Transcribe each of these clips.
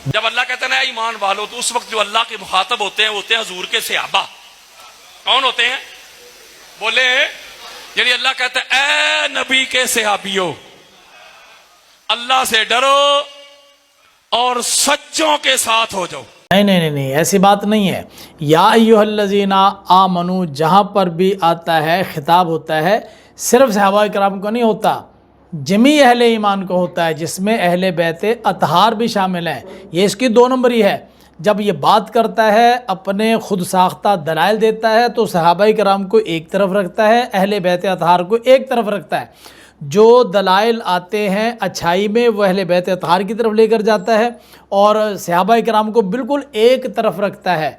جب اللہ کہتا ہے نا ایمان والو، تو اس وقت جو اللہ کے مخاطب ہوتے ہیں وہ ہوتے ہیں حضور کے صحابہ۔ کون ہوتے ہیں؟ بولے، یعنی اللہ کہتا ہے اے نبی کے صحابیوں، اللہ سے ڈرو اور سچوں کے ساتھ ہو جاؤ۔ نہیں، ایسی بات نہیں ہے۔ یا ایھا الذین آمنو جہاں پر بھی آتا ہے، خطاب ہوتا ہے صرف صحابہ کرام کو نہیں ہوتا، جمیع اہل ایمان کو ہوتا ہے، جس میں اہل بیت اطہار بھی شامل ہیں۔ یہ اس کی 2 نمبری ہے۔ جب یہ بات کرتا ہے، اپنے خود ساختہ دلائل دیتا ہے، تو صحابہ کرام کو ایک طرف رکھتا ہے، اہل بیت اطہار کو ایک طرف رکھتا ہے۔ جو دلائل آتے ہیں اچھائی میں وہ اہل بیت اطہار کی طرف لے کر جاتا ہے، اور صحابہ کرام کو بالکل ایک طرف رکھتا ہے۔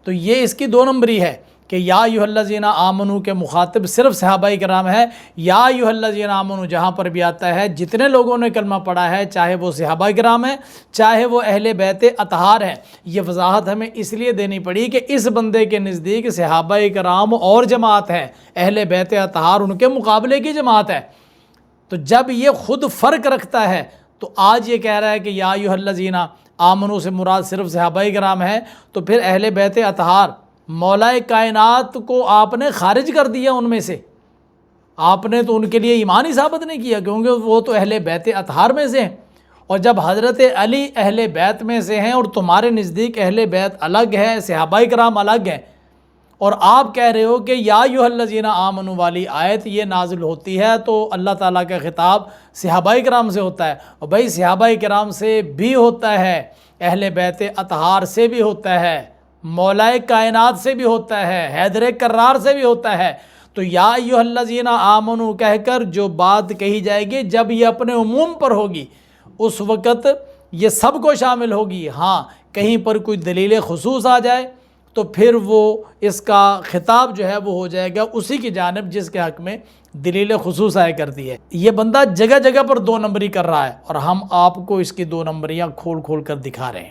تو یہ اس کی 2 نمبری ہے کہ یا ایھا الذین آمنو کے مخاطب صرف صحابہ کرام ہے۔ یا ایھا الذین آمنو جہاں پر بھی آتا ہے، جتنے لوگوں نے کلمہ پڑھا ہے، چاہے وہ صحابہ کرام ہیں، چاہے وہ اہل بیت اطہار ہیں۔ یہ وضاحت ہمیں اس لیے دینی پڑی کہ اس بندے کے نزدیک صحابہ کرام اور جماعت ہے، اہل بیت اطہار ان کے مقابلے کی جماعت ہے۔ تو جب یہ خود فرق رکھتا ہے، تو آج یہ کہہ رہا ہے کہ یا ایھا الذین آمنو سے مراد صرف صحابہ کرام ہے، تو پھر اہل بیت اطہار، مولا کائنات کو آپ نے خارج کر دیا ان میں سے۔ آپ نے تو ان کے لیے ایمان ہی ثابت نہیں کیا، کیونکہ وہ تو اہل بیت اطہار میں سے ہیں۔ اور جب حضرت علی اہل بیت میں سے ہیں اور تمہارے نزدیک اہل بیت الگ ہے، صحابہ کرام الگ ہیں، اور آپ کہہ رہے ہو کہ یا ایھا الذین آمنو والی آیت یہ نازل ہوتی ہے تو اللہ تعالیٰ کا خطاب صحابہ کرام سے ہوتا ہے، اور بھائی صحابہ کرام سے بھی ہوتا ہے، اہل بیت اطہار سے بھی ہوتا ہے، مولا کائنات سے بھی ہوتا ہے، حیدر کرار سے بھی ہوتا ہے۔ تو یا ایھا الذین آمنو کہہ کر جو بات کہی جائے گی، جب یہ اپنے عموم پر ہوگی اس وقت یہ سب کو شامل ہوگی۔ ہاں، کہیں پر کوئی دلیل خصوص آ جائے تو پھر وہ اس کا خطاب جو ہے وہ ہو جائے گا اسی کی جانب جس کے حق میں دلیل خصوص آیا کرتی ہے۔ یہ بندہ جگہ جگہ پر 2 نمبری کر رہا ہے، اور ہم آپ کو اس کی 2 نمبریاں کھول کھول کر دکھا رہے ہیں۔